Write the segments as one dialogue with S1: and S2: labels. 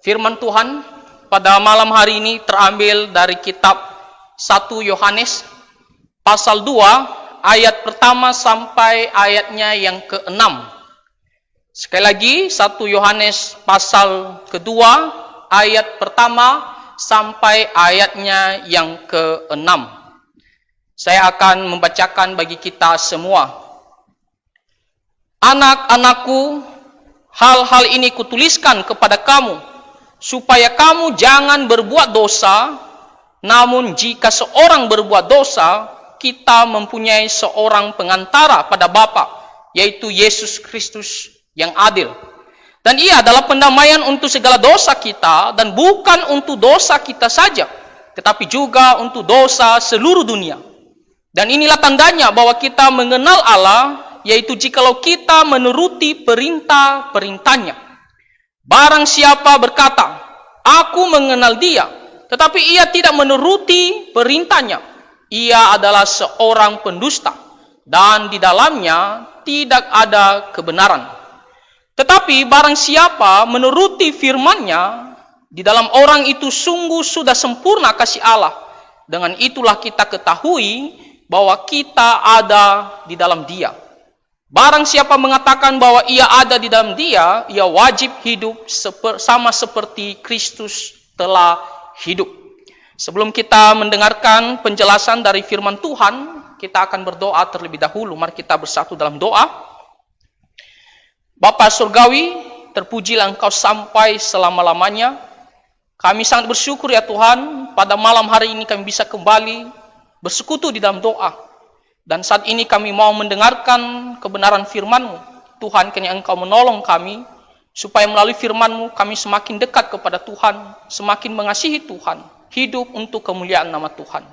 S1: Firman Tuhan pada malam hari ini terambil dari kitab 1 Yohanes pasal 2 ayat pertama sampai ayatnya yang ke-6. Sekali lagi 1 Yohanes pasal kedua ayat pertama sampai ayatnya yang ke-6. Saya akan membacakan bagi kita semua. Anak-anakku, hal-hal ini kutuliskan kepada kamu, supaya kamu jangan berbuat dosa. Namun jika seorang berbuat dosa, kita mempunyai seorang pengantara pada Bapa, yaitu Yesus Kristus yang adil. Dan ia adalah pendamaian untuk segala dosa kita, dan bukan untuk dosa kita saja, tetapi juga untuk dosa seluruh dunia. Dan inilah tandanya bahwa kita mengenal Allah, yaitu jikalau kita menuruti perintah-perintahnya. Barang siapa berkata, aku mengenal dia, tetapi ia tidak menuruti perintahnya, ia adalah seorang pendusta, dan di dalamnya tidak ada kebenaran. Tetapi barang siapa menuruti firman-Nya, di dalam orang itu sungguh sudah sempurna kasih Allah. Dengan itulah kita ketahui bahwa kita ada di dalam Dia. Barang siapa mengatakan bahwa ia ada di dalam Dia, ia wajib hidup sama seperti Kristus telah hidup. Sebelum kita mendengarkan penjelasan dari firman Tuhan, kita akan berdoa terlebih dahulu. Mari kita bersatu dalam doa. Bapa Surgawi, terpujilah Engkau sampai selama-lamanya. Kami sangat bersyukur ya Tuhan, pada malam hari ini kami bisa kembali bersekutu di dalam doa. Dan saat ini kami mau mendengarkan kebenaran firman-Mu. Tuhan, kiranya Engkau menolong kami, supaya melalui firman-Mu kami semakin dekat kepada Tuhan, semakin mengasihi Tuhan, hidup untuk kemuliaan nama Tuhan.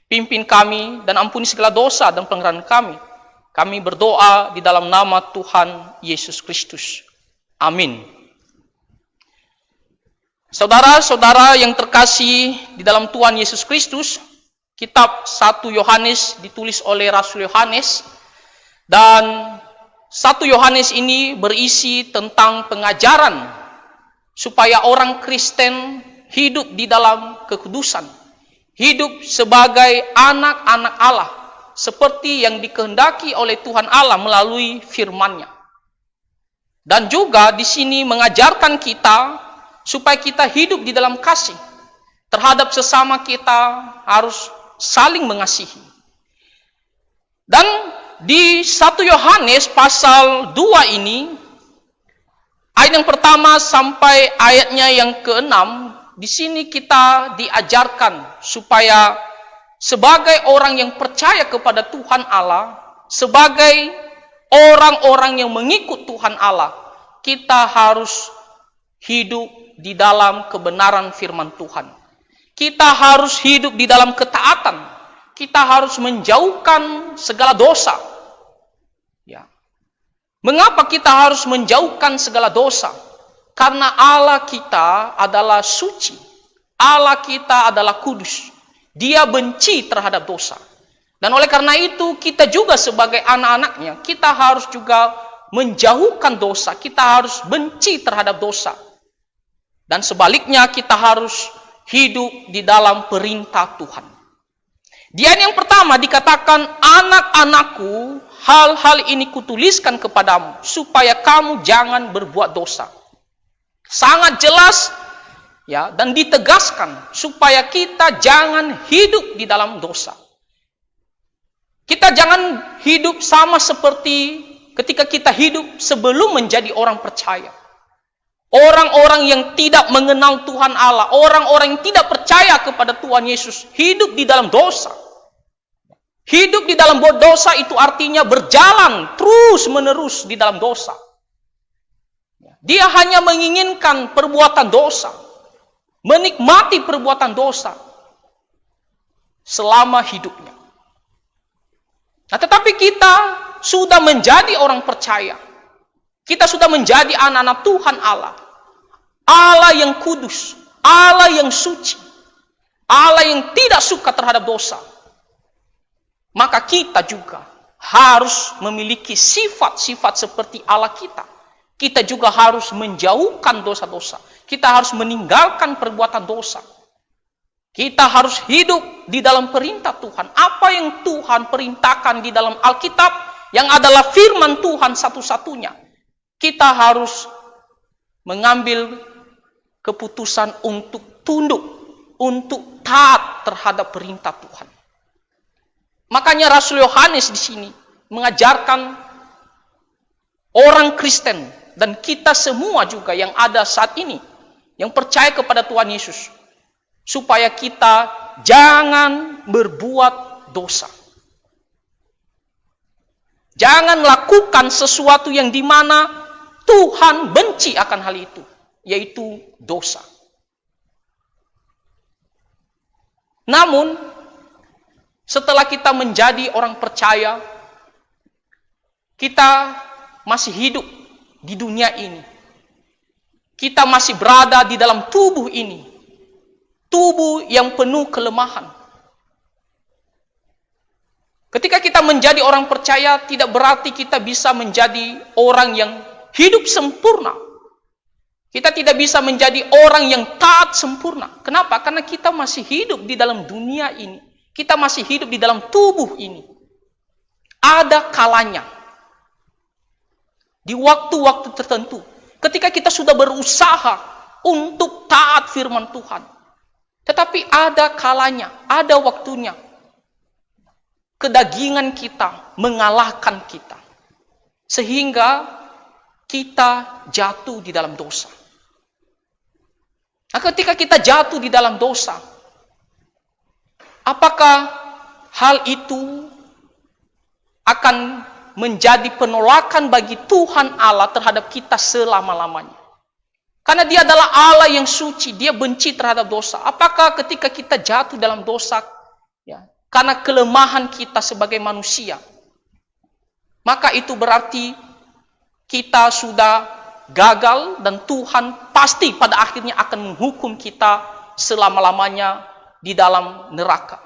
S1: Pimpin kami dan ampuni segala dosa dan pelanggaran kami. Kami berdoa di dalam nama Tuhan Yesus Kristus. Amin. Saudara-saudara yang terkasih di dalam Tuhan Yesus Kristus, kitab 1 Yohanes ditulis oleh Rasul Yohanes, dan 1 Yohanes ini berisi tentang pengajaran supaya orang Kristen hidup di dalam kekudusan, hidup sebagai anak-anak Allah, seperti yang dikehendaki oleh Tuhan Allah melalui firman-Nya. Dan juga di sini mengajarkan kita supaya kita hidup di dalam kasih terhadap sesama kita, harus saling mengasihi. Dan di 1 Yohanes pasal 2 ini, ayat yang pertama sampai ayatnya yang ke-6, di sini kita diajarkan supaya sebagai orang yang percaya kepada Tuhan Allah, sebagai orang-orang yang mengikut Tuhan Allah, kita harus hidup di dalam kebenaran firman Tuhan. Kita harus hidup di dalam ketaatan. Kita harus menjauhkan segala dosa. Ya. Mengapa kita harus menjauhkan segala dosa? Karena Allah kita adalah suci. Allah kita adalah kudus. Dia benci terhadap dosa. Dan oleh karena itu, kita juga sebagai anak-anaknya, kita harus juga menjauhkan dosa. Kita harus benci terhadap dosa. Dan sebaliknya, kita harus hidup di dalam perintah Tuhan. Di ayat yang pertama dikatakan, anak-anakku, hal-hal ini kutuliskan kepadamu, supaya kamu jangan berbuat dosa. Sangat jelas ya, dan ditegaskan supaya kita jangan hidup di dalam dosa. Kita jangan hidup sama seperti ketika kita hidup sebelum menjadi orang percaya. Orang-orang yang tidak mengenal Tuhan Allah, orang-orang yang tidak percaya kepada Tuhan Yesus, hidup di dalam dosa. Hidup di dalam dosa itu artinya berjalan terus-menerus di dalam dosa. Dia hanya menginginkan perbuatan dosa, menikmati perbuatan dosa selama hidupnya. Nah, tetapi kita sudah menjadi orang percaya. Kita sudah menjadi anak-anak Tuhan Allah. Allah yang kudus, Allah yang suci, Allah yang tidak suka terhadap dosa. Maka kita juga harus memiliki sifat-sifat seperti Allah kita. kita juga harus menjauhkan dosa-dosa. Kita harus meninggalkan perbuatan dosa. Kita harus hidup di dalam perintah Tuhan. Apa yang Tuhan perintahkan di dalam Alkitab, yang adalah firman Tuhan satu-satunya. Kita harus mengambil keputusan untuk tunduk, untuk taat terhadap perintah Tuhan. Makanya Rasul Yohanes di sini mengajarkan orang Kristen dan kita semua juga yang ada saat ini, yang percaya kepada Tuhan Yesus, supaya kita jangan berbuat dosa. Jangan lakukan sesuatu yang dimana Tuhan benci akan hal itu, yaitu dosa. Namun, setelah kita menjadi orang percaya, kita masih hidup di dunia ini. Kita masih berada di dalam tubuh ini. Tubuh yang penuh kelemahan. Ketika kita menjadi orang percaya, tidak berarti kita bisa menjadi orang yang hidup sempurna. Kita tidak bisa menjadi orang yang taat sempurna. Kenapa? Karena kita masih hidup di dalam dunia ini. Kita masih hidup di dalam tubuh ini. Ada kalanya, di waktu-waktu tertentu, ketika kita sudah berusaha untuk taat firman Tuhan, tetapi ada kalanya, ada waktunya, kedagingan kita mengalahkan kita, sehingga kita jatuh di dalam dosa. Nah, ketika kita jatuh di dalam dosa, apakah hal itu akan menjadi penolakan bagi Tuhan Allah terhadap kita selama-lamanya? Karena dia adalah Allah yang suci, dia benci terhadap dosa. Apakah ketika kita jatuh dalam dosa, ya, karena kelemahan kita sebagai manusia, maka itu berarti kita sudah gagal dan Tuhan pasti pada akhirnya akan menghukum kita selama-lamanya di dalam neraka?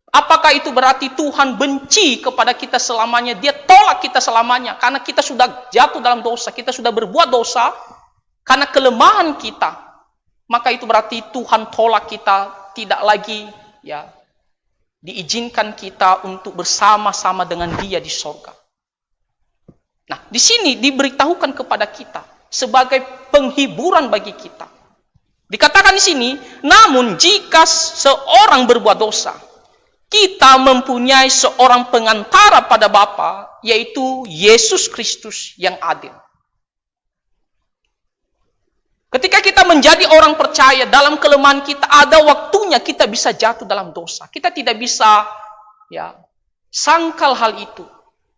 S1: Apakah itu berarti Tuhan benci kepada kita selamanya? Dia tolak kita selamanya karena kita sudah jatuh dalam dosa, kita sudah berbuat dosa karena kelemahan kita. Maka itu berarti Tuhan tolak kita, tidak lagi ya diizinkan kita untuk bersama-sama dengan Dia di sorga. Nah, di sini diberitahukan kepada kita sebagai penghiburan bagi kita. Dikatakan di sini, namun jika seorang berbuat dosa, kita mempunyai seorang pengantara pada Bapa, yaitu Yesus Kristus yang adil. Ketika kita menjadi orang percaya, dalam kelemahan kita ada waktunya kita bisa jatuh dalam dosa. Kita tidak bisa ya sangkal hal itu.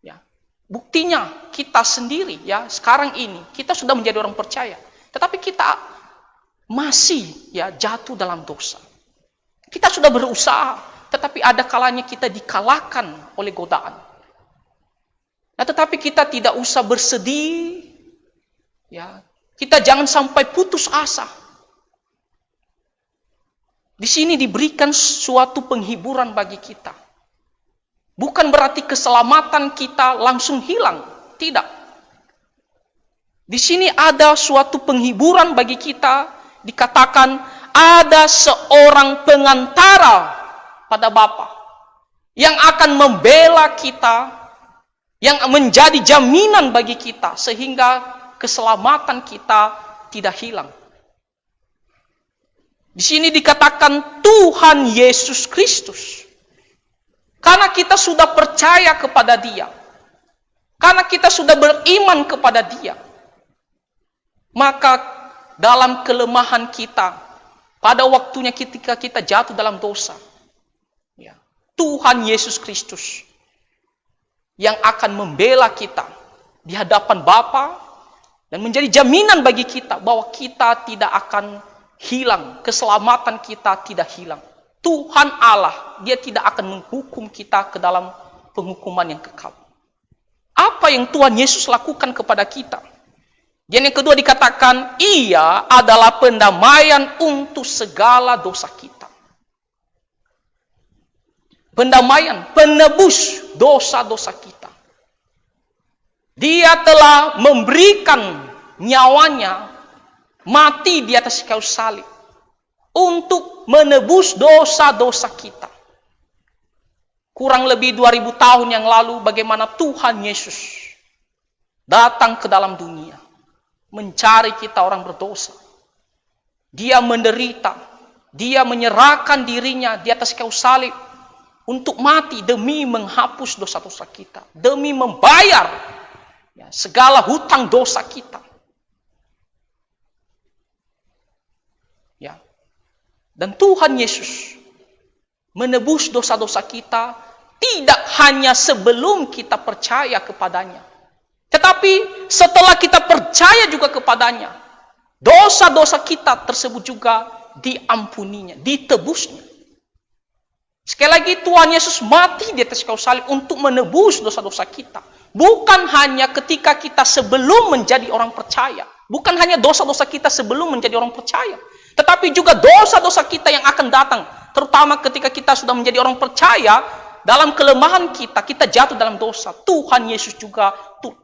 S1: Ya. Buktinya kita sendiri ya sekarang ini kita sudah menjadi orang percaya, tetapi kita masih ya jatuh dalam dosa. Kita sudah berusaha, tetapi ada kalanya kita dikalahkan oleh godaan. Nah, tetapi kita tidak usah bersedih. Ya, kita jangan sampai putus asa. Di sini diberikan suatu penghiburan bagi kita. Bukan berarti keselamatan kita langsung hilang, tidak. Di sini ada suatu penghiburan bagi kita, dikatakan ada seorang pengantara pada Bapa yang akan membela kita, yang menjadi jaminan bagi kita sehingga keselamatan kita tidak hilang. Di sini dikatakan Tuhan Yesus Kristus. Karena kita sudah percaya kepada Dia. Karena kita sudah beriman kepada Dia. Maka dalam kelemahan kita, pada waktunya ketika kita jatuh dalam dosa, ya, Tuhan Yesus Kristus yang akan membela kita di hadapan Bapa dan menjadi jaminan bagi kita bahwa kita tidak akan hilang, keselamatan kita tidak hilang. Tuhan Allah, Dia tidak akan menghukum kita ke dalam penghukuman yang kekal. Apa yang Tuhan Yesus lakukan kepada kita? Dan yang kedua dikatakan, Ia adalah pendamaian untuk segala dosa kita. Pendamaian, penebus dosa-dosa kita. Dia telah memberikan nyawanya mati di atas kayu salib untuk menebus dosa-dosa kita. Kurang lebih 2000 tahun yang lalu bagaimana Tuhan Yesus datang ke dalam dunia mencari kita orang berdosa. Dia menderita, dia menyerahkan dirinya di atas kayu salib untuk mati demi menghapus dosa-dosa kita, demi membayar segala hutang dosa kita. Ya. Dan Tuhan Yesus menebus dosa-dosa kita tidak hanya sebelum kita percaya kepadanya, tetapi setelah kita percaya juga kepadanya, dosa-dosa kita tersebut juga diampuninya, ditebusnya. Sekali lagi, Tuhan Yesus mati di atas kayu salib untuk menebus dosa-dosa kita. Bukan hanya ketika kita sebelum menjadi orang percaya, bukan hanya dosa-dosa kita sebelum menjadi orang percaya, tetapi juga dosa-dosa kita yang akan datang. Terutama ketika kita sudah menjadi orang percaya, dalam kelemahan kita, kita jatuh dalam dosa. Tuhan Yesus juga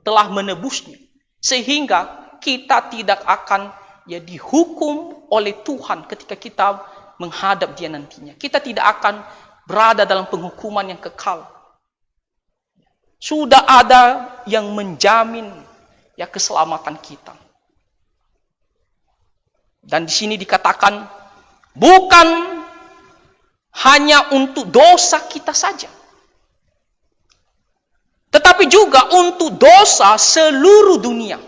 S1: telah menebusnya. Sehingga kita tidak akan dihukum oleh Tuhan ketika kita menghadap Dia nantinya. Kita tidak akan berada dalam penghukuman yang kekal. Sudah ada yang menjamin keselamatan kita. Dan di sini dikatakan bukan hanya untuk dosa kita saja, tetapi juga untuk dosa seluruh dunia.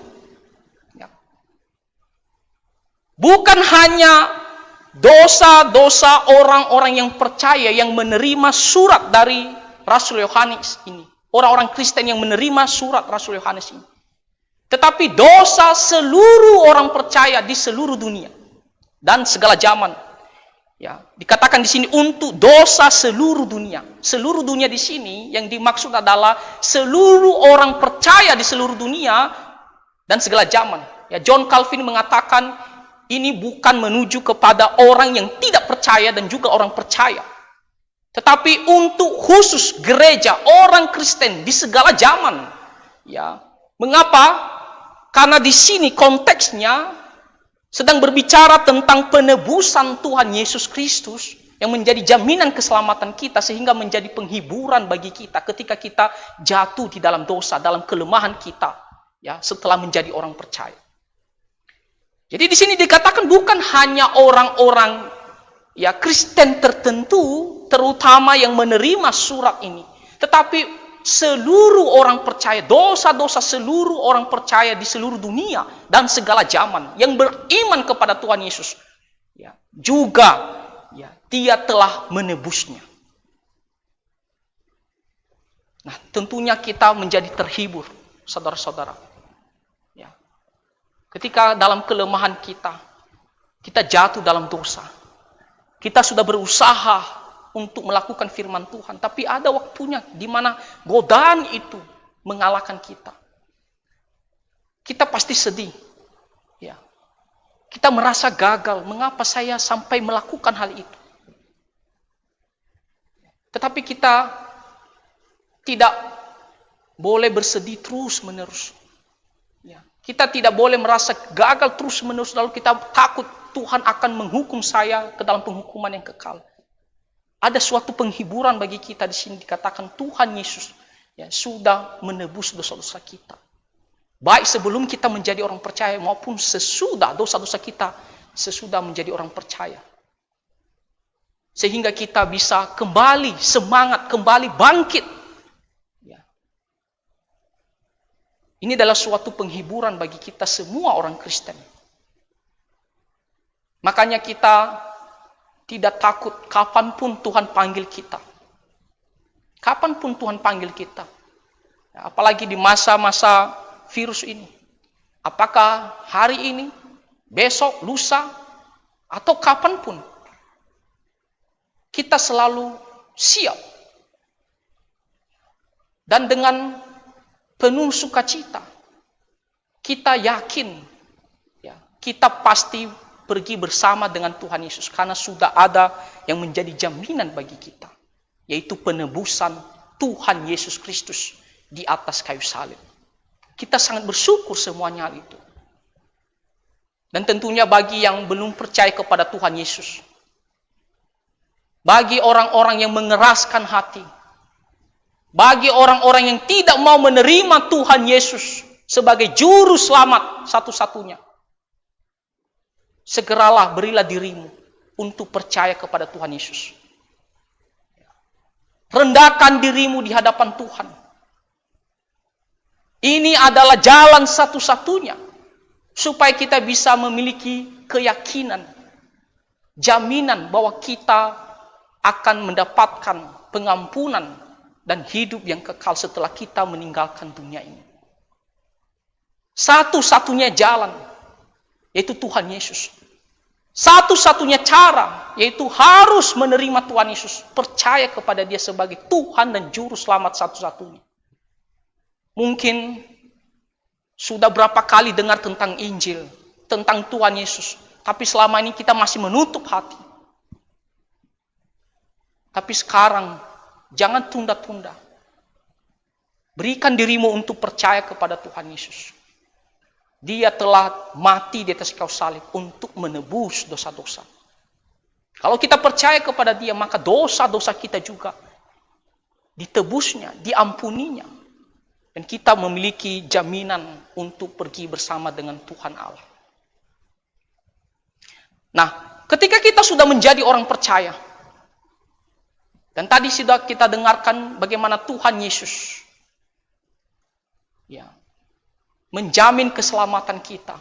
S1: Bukan hanya dosa-dosa orang-orang yang percaya yang menerima surat dari Rasul Yohanes ini, orang-orang Kristen yang menerima surat Rasul Yohanes ini, tetapi dosa seluruh orang percaya di seluruh dunia dan segala zaman. Ya, dikatakan di sini untuk dosa seluruh dunia. Seluruh dunia di sini yang dimaksud adalah seluruh orang percaya di seluruh dunia dan segala zaman. Ya, John Calvin mengatakan ini bukan menuju kepada orang yang tidak percaya dan juga orang percaya, tetapi untuk khusus gereja orang Kristen di segala zaman. Ya, mengapa? Karena di sini konteksnya sedang berbicara tentang penebusan Tuhan Yesus Kristus yang menjadi jaminan keselamatan kita, sehingga menjadi penghiburan bagi kita ketika kita jatuh di dalam dosa, dalam kelemahan kita, setelah menjadi orang percaya. Jadi di sini dikatakan bukan hanya orang-orang Kristen tertentu, terutama yang menerima surat ini, tetapi seluruh orang percaya, dosa-dosa seluruh orang percaya di seluruh dunia dan segala zaman yang beriman kepada Tuhan Yesus, juga Dia telah menebusnya. Nah, tentunya kita menjadi terhibur, saudara-saudara. Ketika dalam kelemahan kita jatuh dalam dosa, kita sudah berusaha untuk melakukan firman Tuhan, tapi ada waktunya di mana godaan itu mengalahkan kita. Kita pasti sedih. Kita merasa gagal, mengapa saya sampai melakukan hal itu? Tetapi kita tidak boleh bersedih terus-menerus. Kita tidak boleh merasa gagal terus-menerus lalu kita takut Tuhan akan menghukum saya ke dalam penghukuman yang kekal. Ada suatu penghiburan bagi kita di sini, dikatakan Tuhan Yesus sudah menebus dosa-dosa kita. Baik sebelum kita menjadi orang percaya maupun sesudah dosa-dosa kita sesudah menjadi orang percaya. Sehingga kita bisa kembali semangat, kembali bangkit. Ini adalah suatu penghiburan bagi kita semua orang Kristen. Makanya kita tidak takut kapanpun Tuhan panggil kita. Kapanpun Tuhan panggil kita. Apalagi di masa-masa virus ini. Apakah hari ini, besok, lusa, atau kapanpun. Kita selalu siap. Dan dengan penuh sukacita, kita yakin kita pasti pergi bersama dengan Tuhan Yesus, karena sudah ada yang menjadi jaminan bagi kita, yaitu penebusan Tuhan Yesus Kristus di atas kayu salib. Kita sangat bersyukur semuanya hal itu. Dan tentunya bagi yang belum percaya kepada Tuhan Yesus, bagi orang-orang yang mengeraskan hati, bagi orang-orang yang tidak mau menerima Tuhan Yesus sebagai juru selamat satu-satunya, segeralah berilah dirimu untuk percaya kepada Tuhan Yesus. Rendahkan dirimu di hadapan Tuhan. Ini adalah jalan satu-satunya supaya kita bisa memiliki keyakinan, jaminan bahwa kita akan mendapatkan pengampunan dan hidup yang kekal setelah kita meninggalkan dunia ini. Satu-satunya jalan yaitu Tuhan Yesus. Satu-satunya cara yaitu harus menerima Tuhan Yesus, percaya kepada Dia sebagai Tuhan dan Juru Selamat satu-satunya. Mungkin sudah berapa kali dengar tentang Injil, tentang Tuhan Yesus, tapi selama ini kita masih menutup hati. Tapi sekarang jangan tunda-tunda. Berikan dirimu untuk percaya kepada Tuhan Yesus. Dia telah mati di atas kayu salib untuk menebus dosa-dosa. Kalau kita percaya kepada Dia, maka dosa-dosa kita juga ditebusnya, diampuninya. Dan kita memiliki jaminan untuk pergi bersama dengan Tuhan Allah. Nah, ketika kita sudah menjadi orang percaya, dan tadi sudah kita dengarkan bagaimana Tuhan Yesus menjamin keselamatan kita.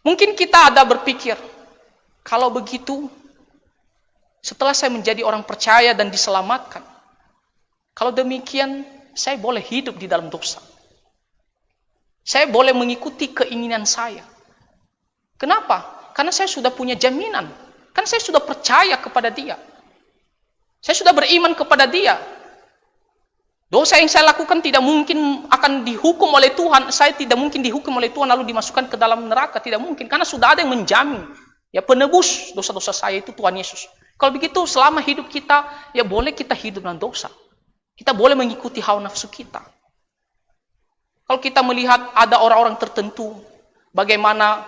S1: Mungkin kita ada berpikir, kalau begitu, setelah saya menjadi orang percaya dan diselamatkan, kalau demikian, saya boleh hidup di dalam dosa. Saya boleh mengikuti keinginan saya. Kenapa? Karena saya sudah punya jaminan. Kan saya sudah percaya kepada Dia. Saya sudah beriman kepada Dia. Dosa yang saya lakukan tidak mungkin akan dihukum oleh Tuhan. Saya tidak mungkin dihukum oleh Tuhan lalu dimasukkan ke dalam neraka. Tidak mungkin. Karena sudah ada yang menjamin. Penebus dosa-dosa saya itu Tuhan Yesus. Kalau begitu selama hidup kita, boleh kita hidup dengan dosa. Kita boleh mengikuti hawa nafsu kita. Kalau kita melihat ada orang-orang tertentu, bagaimana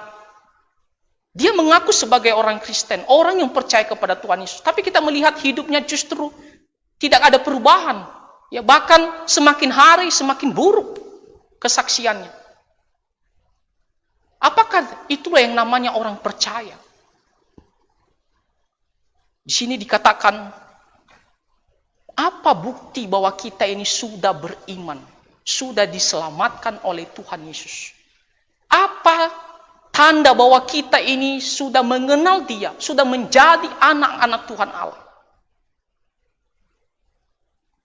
S1: dia mengaku sebagai orang Kristen, orang yang percaya kepada Tuhan Yesus. Tapi kita melihat hidupnya justru tidak ada perubahan. Bahkan semakin hari semakin buruk kesaksiannya. Apakah itulah yang namanya orang percaya? Di sini dikatakan, apa bukti bahwa kita ini sudah beriman, sudah diselamatkan oleh Tuhan Yesus? Apa tanda bahwa kita ini sudah mengenal Dia, sudah menjadi anak-anak Tuhan Allah?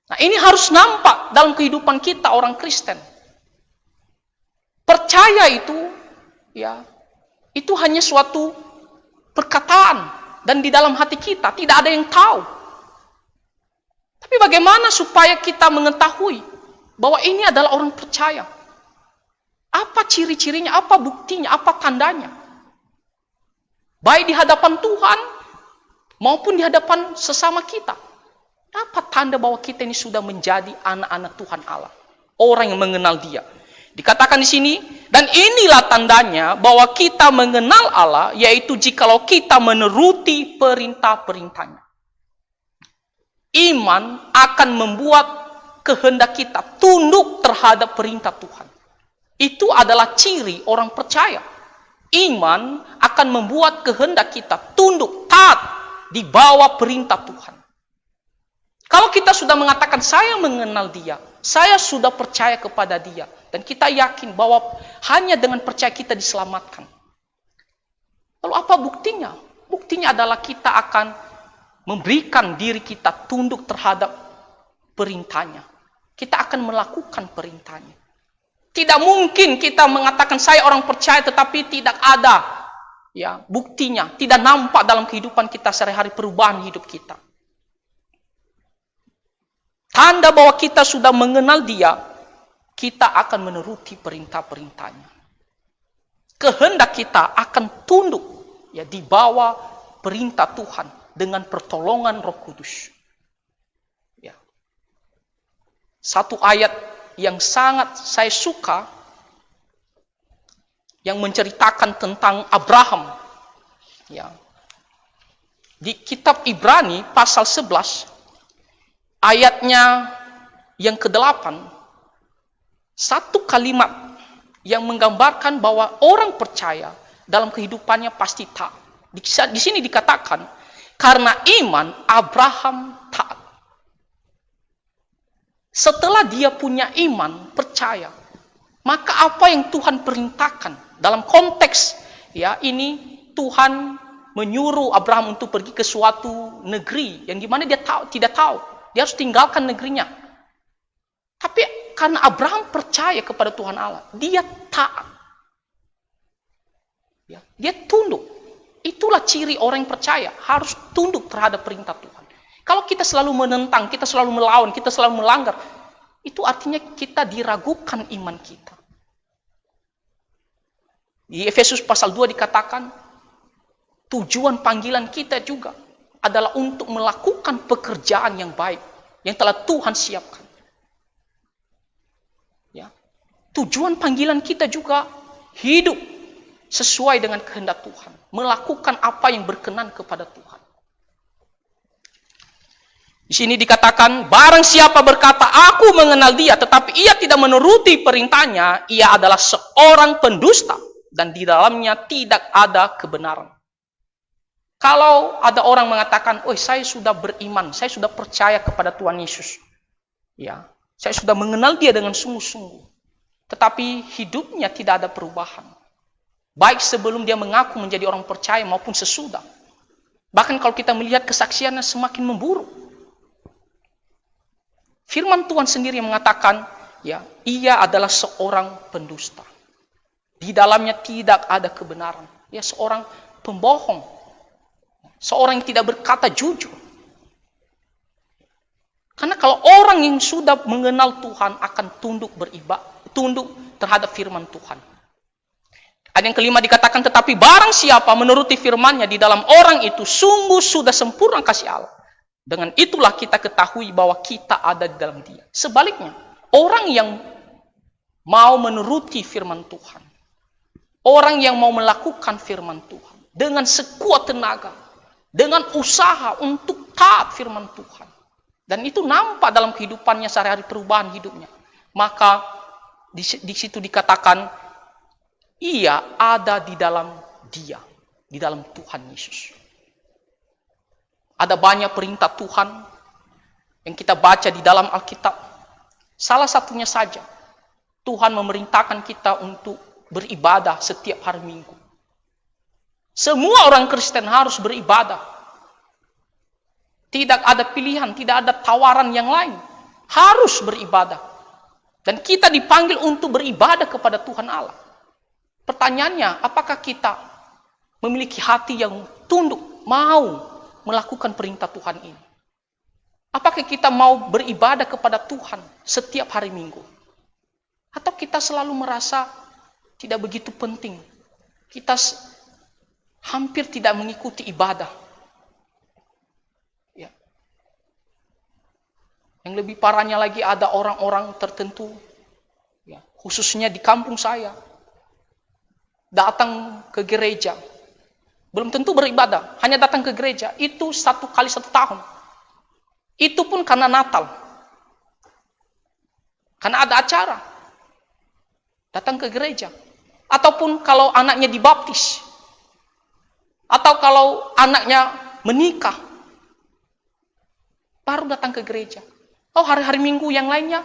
S1: Nah, ini harus nampak dalam kehidupan kita orang Kristen. Percaya itu hanya suatu perkataan dan di dalam hati kita tidak ada yang tahu. Tapi bagaimana supaya kita mengetahui bahwa ini adalah orang percaya? Apa ciri-cirinya, apa buktinya, apa tandanya? Baik di hadapan Tuhan maupun di hadapan sesama kita. Apa tanda bahwa kita ini sudah menjadi anak-anak Tuhan Allah? Orang yang mengenal Dia. Dikatakan di sini, dan inilah tandanya bahwa kita mengenal Allah, yaitu jikalau kita menuruti perintah-perintahnya. Iman akan membuat kehendak kita tunduk terhadap perintah Tuhan. Itu adalah ciri orang percaya. Iman akan membuat kehendak kita tunduk, taat di bawah perintah Tuhan. Kalau kita sudah mengatakan saya mengenal Dia, saya sudah percaya kepada Dia, dan kita yakin bahwa hanya dengan percaya kita diselamatkan. Lalu apa buktinya? Buktinya adalah kita akan memberikan diri kita tunduk terhadap perintahnya. Kita akan melakukan perintahnya. Tidak mungkin kita mengatakan saya orang percaya tetapi tidak ada buktinya, tidak nampak dalam kehidupan kita sehari-hari perubahan hidup kita. Tanda bahwa kita sudah mengenal Dia, kita akan menuruti perintah-perintahnya. Kehendak kita akan tunduk di bawah perintah Tuhan dengan pertolongan Roh Kudus. Satu ayat yang sangat saya suka yang menceritakan tentang Abraham. Ya. Di kitab Ibrani pasal 11 ayatnya yang ke-8, satu kalimat yang menggambarkan bahwa orang percaya dalam kehidupannya pasti taat. Di sini dikatakan, karena iman Abraham taat. Setelah dia punya iman, percaya, maka apa yang Tuhan perintahkan dalam konteks ya ini, Tuhan menyuruh Abraham untuk pergi ke suatu negeri yang dimana dia tidak tahu, dia harus tinggalkan negerinya. Tapi karena Abraham percaya kepada Tuhan Allah, dia taat, ya, dia tunduk. Itulah ciri orang yang percaya, harus tunduk terhadap perintah Tuhan. Kalau kita selalu menentang, kita selalu melawan, kita selalu melanggar, itu artinya kita diragukan iman kita. Di Efesus pasal 2 dikatakan, tujuan panggilan kita juga adalah untuk melakukan pekerjaan yang baik, yang telah Tuhan siapkan. Ya. Tujuan panggilan kita juga hidup sesuai dengan kehendak Tuhan, melakukan apa yang berkenan kepada Tuhan. Di sini dikatakan, barang siapa berkata, aku mengenal dia, tetapi ia tidak menuruti perintahnya, ia adalah seorang pendusta, dan di dalamnya tidak ada kebenaran. Kalau ada orang mengatakan, oh saya sudah beriman, saya sudah percaya kepada Tuhan Yesus, ya, saya sudah mengenal dia dengan sungguh-sungguh, tetapi hidupnya tidak ada perubahan, baik sebelum dia mengaku menjadi orang percaya maupun sesudah. Bahkan kalau kita melihat kesaksiannya semakin memburuk. Firman Tuhan sendiri yang mengatakan, ya, ia adalah seorang pendusta. Di dalamnya tidak ada kebenaran. Ya, seorang pembohong. Seorang yang tidak berkata jujur. Karena kalau orang yang sudah mengenal Tuhan akan tunduk terhadap firman Tuhan. Ada yang kelima dikatakan, tetapi barang siapa menuruti firman-Nya, di dalam orang itu sungguh sudah sempurna kasih Allah. Dengan itulah kita ketahui bahwa kita ada di dalam Dia. Sebaliknya, orang yang mau menuruti firman Tuhan, orang yang mau melakukan firman Tuhan dengan sekuat tenaga, dengan usaha untuk taat firman Tuhan, dan itu nampak dalam kehidupannya sehari-hari, perubahan hidupnya, maka di situ dikatakan ia ada di dalam Dia, di dalam Tuhan Yesus. Ada banyak perintah Tuhan yang kita baca di dalam Alkitab. Salah satunya saja, Tuhan memerintahkan kita untuk beribadah setiap hari Minggu. Semua orang Kristen harus beribadah. Tidak ada pilihan, tidak ada tawaran yang lain. Harus beribadah. Dan kita dipanggil untuk beribadah kepada Tuhan Allah. Pertanyaannya, apakah kita memiliki hati yang tunduk, mau melakukan perintah Tuhan ini? Apakah kita mau beribadah kepada Tuhan setiap hari Minggu? Atau kita selalu merasa tidak begitu penting? Kita hampir tidak mengikuti ibadah. Ya. Yang lebih parahnya lagi, ada orang-orang tertentu, ya, khususnya di kampung saya, datang ke gereja, belum tentu beribadah, hanya datang ke gereja, itu 1 kali 1 tahun. Itu pun karena Natal. Karena ada acara. Datang ke gereja. Ataupun kalau anaknya dibaptis. Atau kalau anaknya menikah. Baru datang ke gereja. Oh, hari-hari Minggu yang lainnya,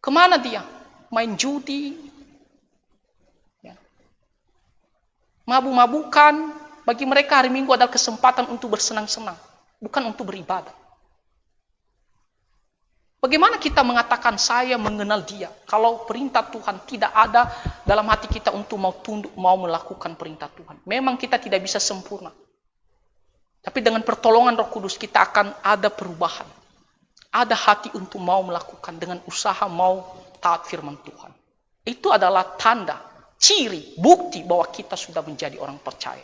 S1: kemana dia? Main judi, mabuk-mabukan. Bagi mereka hari Minggu adalah kesempatan untuk bersenang-senang, bukan untuk beribadah. Bagaimana kita mengatakan saya mengenal Dia, kalau perintah Tuhan tidak ada dalam hati kita untuk mau tunduk, mau melakukan perintah Tuhan? Memang kita tidak bisa sempurna, tapi dengan pertolongan Roh Kudus kita akan ada perubahan. Ada hati untuk mau melakukan, dengan usaha mau taat firman Tuhan. Itu adalah tanda, ciri, bukti bahwa kita sudah menjadi orang percaya.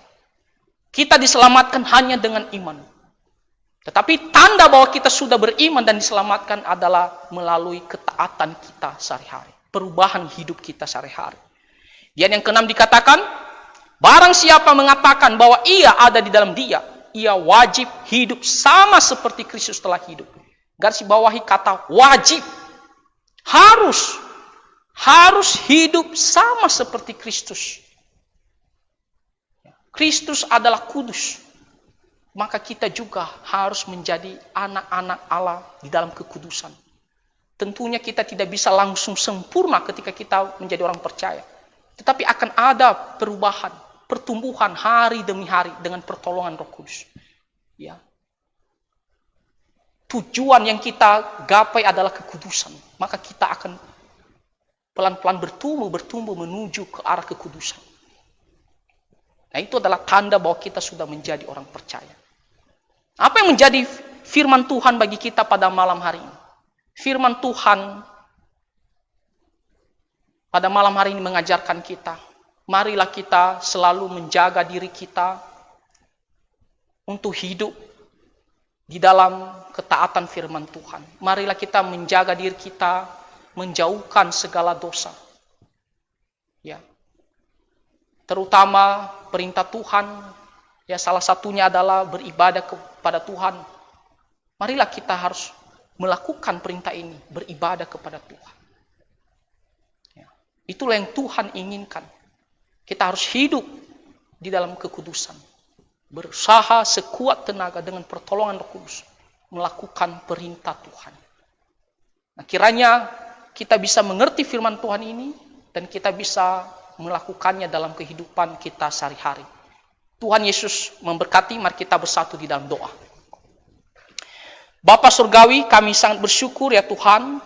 S1: Kita diselamatkan hanya dengan iman. Tetapi tanda bahwa kita sudah beriman dan diselamatkan adalah melalui ketaatan kita sehari-hari. Perubahan hidup kita sehari-hari. Yang keenam dikatakan, barang siapa mengatakan bahwa ia ada di dalam Dia, ia wajib hidup sama seperti Kristus telah hidup. Garis bawahi kata wajib. Harus hidup sama seperti Kristus. Kristus adalah kudus. Maka kita juga harus menjadi anak-anak Allah di dalam kekudusan. Tentunya kita tidak bisa langsung sempurna ketika kita menjadi orang percaya. Tetapi akan ada perubahan, pertumbuhan hari demi hari dengan pertolongan Roh Kudus. Ya. Tujuan yang kita gapai adalah kekudusan. Maka kita akan pelan-pelan bertumbuh menuju ke arah kekudusan. Nah, itu adalah tanda bahwa kita sudah menjadi orang percaya. Apa yang menjadi firman Tuhan bagi kita pada malam hari ini? Firman Tuhan pada malam hari ini mengajarkan kita, marilah kita selalu menjaga diri kita untuk hidup di dalam ketaatan firman Tuhan. Marilah kita menjaga diri kita, menjauhkan segala dosa. Ya. Terutama perintah Tuhan, ya salah satunya adalah beribadah kepada Tuhan. Marilah kita harus melakukan perintah ini, beribadah kepada Tuhan. Ya. Itulah yang Tuhan inginkan. Kita harus hidup di dalam kekudusan. Berusaha sekuat tenaga dengan pertolongan Roh Kudus. Melakukan perintah Tuhan. Nah, kiranya kita bisa mengerti firman Tuhan ini dan kita bisa melakukannya dalam kehidupan kita sehari-hari. Tuhan Yesus memberkati, mari kita bersatu di dalam doa. Bapa Surgawi, kami sangat bersyukur ya Tuhan,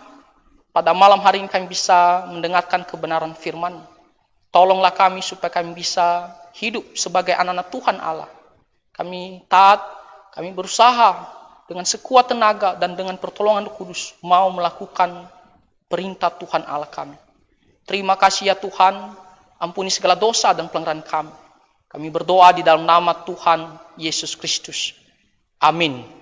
S1: pada malam hari ini kami bisa mendengarkan kebenaran firman. Tolonglah kami supaya kami bisa hidup sebagai anak-anak Tuhan Allah. Kami taat, kami berusaha dengan sekuat tenaga dan dengan pertolongan Roh Kudus mau melakukan perintah Tuhan Allah kami. Terima kasih ya Tuhan, ampuni segala dosa dan pelanggaran kami. Kami berdoa di dalam nama Tuhan Yesus Kristus. Amin.